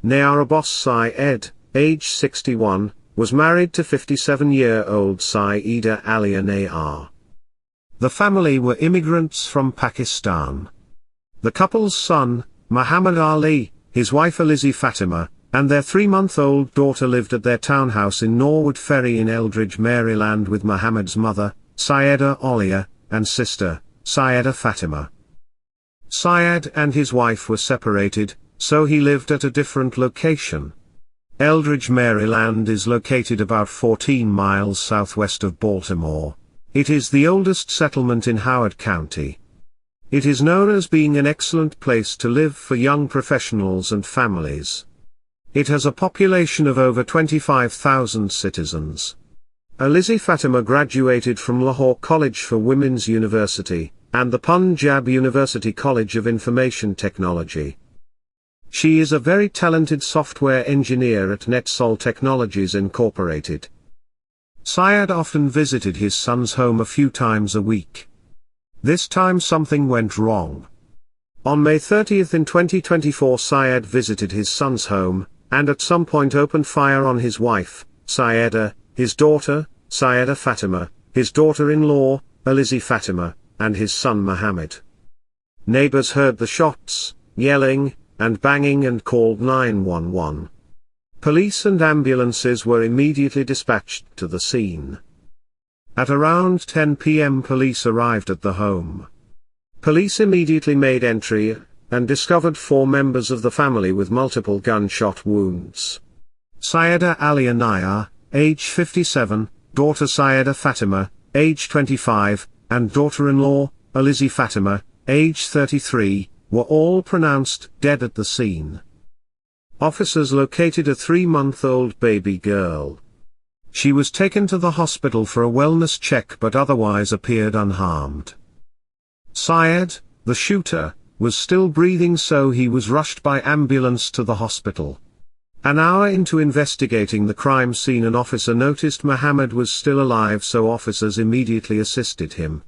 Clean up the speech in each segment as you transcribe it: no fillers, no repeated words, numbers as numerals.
Nayyar Abbas Syed, age 61, was married to 57-year-old Saida Alia Nayyar. The family were immigrants from Pakistan. The couple's son, Muhammad Ali, his wife Alizi Fatima, and their 3-month-old daughter lived at their townhouse in Norwood Ferry in Eldridge, Maryland with Muhammad's mother, Sayyida Alia, and sister, Sayyida Fatima. Syed and his wife were separated, so he lived at a different location. Eldridge, Maryland is located about 14 miles southwest of Baltimore. It is the oldest settlement in Howard County. It is known as being an excellent place to live for young professionals and families. It has a population of over 25,000 citizens. Alizi Fatima graduated from Lahore College for Women's University, and the Punjab University College of Information Technology. She is a very talented software engineer at NetSol Technologies Incorporated. Syed often visited his son's home a few times a week. This time something went wrong. On May 30 in 2024 Syed visited his son's home, and at some point opened fire on his wife, Sayyida, his daughter, Sayyida Fatima, his daughter-in-law, Alizi Fatima, and his son Muhammad. Neighbors heard the shots, yelling, and banging and called 911. Police and ambulances were immediately dispatched to the scene. At around 10 p.m. police arrived at the home. Police immediately made entry, and discovered 4 members of the family with multiple gunshot wounds. Sayyida Alia Nayyar, age 57, daughter Sayyida Fatima, age 25, and daughter-in-law, Alizi Fatima, age 33, were all pronounced dead at the scene. Officers located a 3-month-old baby girl. She was taken to the hospital for a wellness check but otherwise appeared unharmed. Syed, the shooter, was still breathing, so he was rushed by ambulance to the hospital. An hour into investigating the crime scene, an officer noticed Muhammad was still alive, so officers immediately assisted him.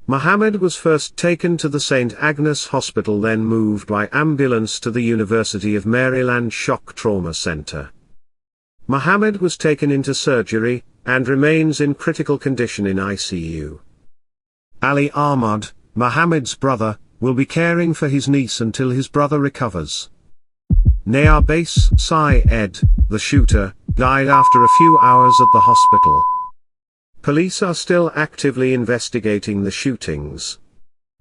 Muhammad was first taken to the St. Agnes Hospital, then moved by ambulance to the University of Maryland Shock Trauma Center. Muhammad was taken into surgery, and remains in critical condition in ICU. Ali Ahmad, Muhammad's brother, will be caring for his niece until his brother recovers. Nayyar Abbas Syed, the shooter, died after a few hours at the hospital. Police are still actively investigating the shootings.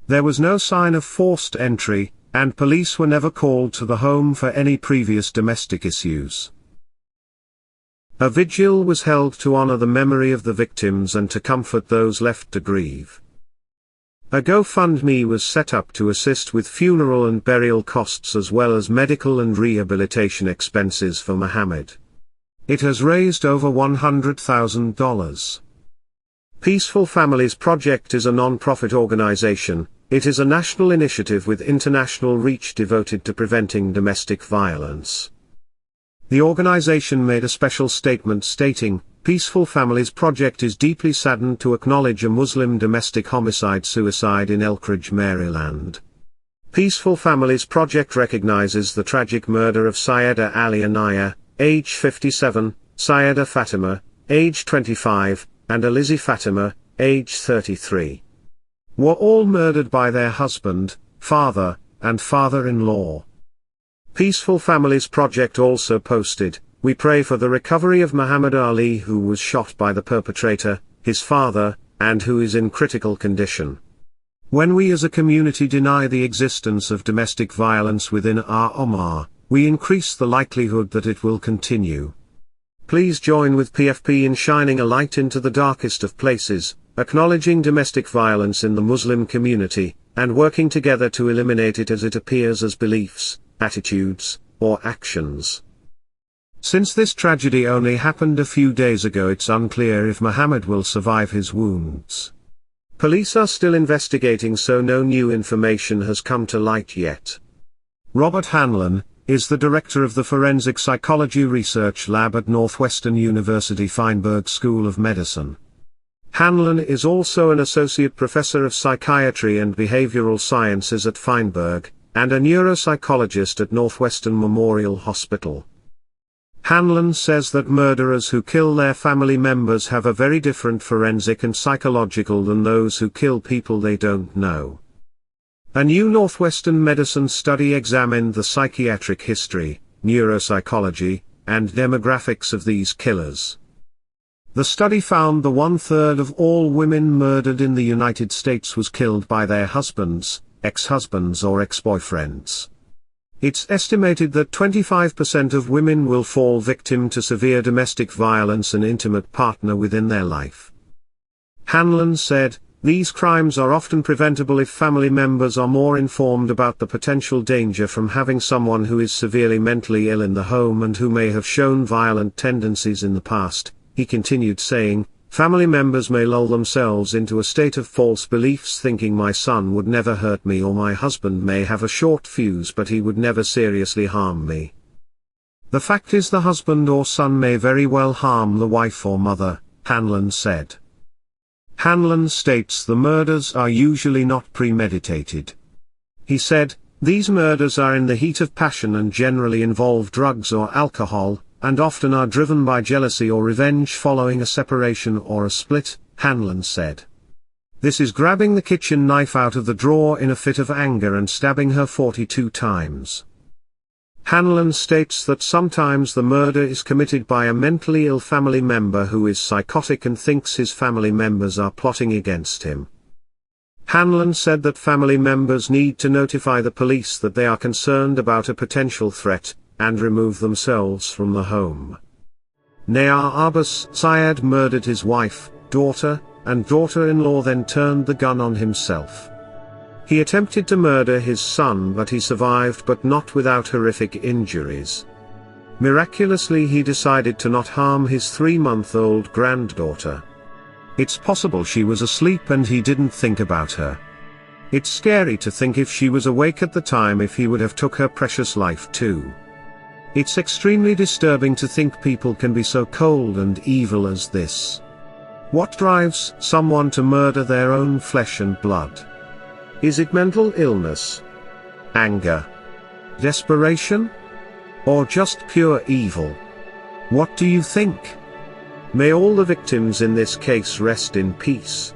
There was no sign of forced entry, and police were never called to the home for any previous domestic issues. A vigil was held to honor the memory of the victims and to comfort those left to grieve. A GoFundMe was set up to assist with funeral and burial costs as well as medical and rehabilitation expenses for Muhammad. It has raised over $100,000. Peaceful Families Project is a non-profit organization. It is a national initiative with international reach devoted to preventing domestic violence. The organization made a special statement stating, Peaceful Families Project is deeply saddened to acknowledge a Muslim domestic homicide-suicide in Elkridge, Maryland. Peaceful Families Project recognizes the tragic murder of Sayyida Alia Nayyar, age 57, Sayyida Fatima, age 25, and Alizi Fatima, age 33. Were all murdered by their husband, father, and father-in-law. Peaceful Families Project also posted, "We pray for the recovery of Muhammad Ali, who was shot by the perpetrator, his father, and who is in critical condition. When we as a community deny the existence of domestic violence within our ummah, we increase the likelihood that it will continue. Please join with PFP in shining a light into the darkest of places, acknowledging domestic violence in the Muslim community, and working together to eliminate it as it appears as beliefs, attitudes, or actions." Since this tragedy only happened a few days ago, it's unclear if Muhammad will survive his wounds. Police are still investigating, so no new information has come to light yet. Robert Hanlon is the director of the Forensic Psychology Research Lab at Northwestern University Feinberg School of Medicine. Hanlon is also an associate professor of psychiatry and behavioral sciences at Feinberg, and a neuropsychologist at Northwestern Memorial Hospital. Hanlon says that murderers who kill their family members have a very different forensic and psychological than those who kill people they don't know. A new Northwestern medicine study examined the psychiatric history, neuropsychology, and demographics of these killers. The study found that 1/3 of all women murdered in the United States was killed by their husbands, ex-husbands or ex-boyfriends. It's estimated that 25% of women will fall victim to severe domestic violence and intimate partner within their life. Hanlon said, "These crimes are often preventable if family members are more informed about the potential danger from having someone who is severely mentally ill in the home and who may have shown violent tendencies in the past." He continued saying, "Family members may lull themselves into a state of false beliefs thinking my son would never hurt me, or my husband may have a short fuse but he would never seriously harm me. The fact is the husband or son may very well harm the wife or mother," Hanlon said. Hanlon states the murders are usually not premeditated. He said, "These murders are in the heat of passion and generally involve drugs or alcohol, and often are driven by jealousy or revenge following a separation or a split," Hanlon said. "This is grabbing the kitchen knife out of the drawer in a fit of anger and stabbing her 42 times. Hanlon states that sometimes the murder is committed by a mentally ill family member who is psychotic and thinks his family members are plotting against him. Hanlon said that family members need to notify the police that they are concerned about a potential threat, and remove themselves from the home. Nayyar Abbas Syed murdered his wife, daughter, and daughter-in-law, then turned the gun on himself. He attempted to murder his son but he survived, but not without horrific injuries. Miraculously he decided to not harm his 3-month-old granddaughter. It's possible she was asleep and he didn't think about her. It's scary to think if she was awake at the time if he would have took her precious life too. It's extremely disturbing to think people can be so cold and evil as this. What drives someone to murder their own flesh and blood? Is it mental illness? Anger? Desperation? Or just pure evil? What do you think? May all the victims in this case rest in peace."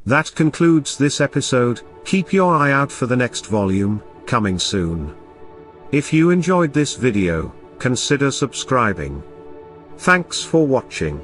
That concludes this episode. Keep your eye out for the next volume, coming soon. If you enjoyed this video, consider subscribing. Thanks for watching.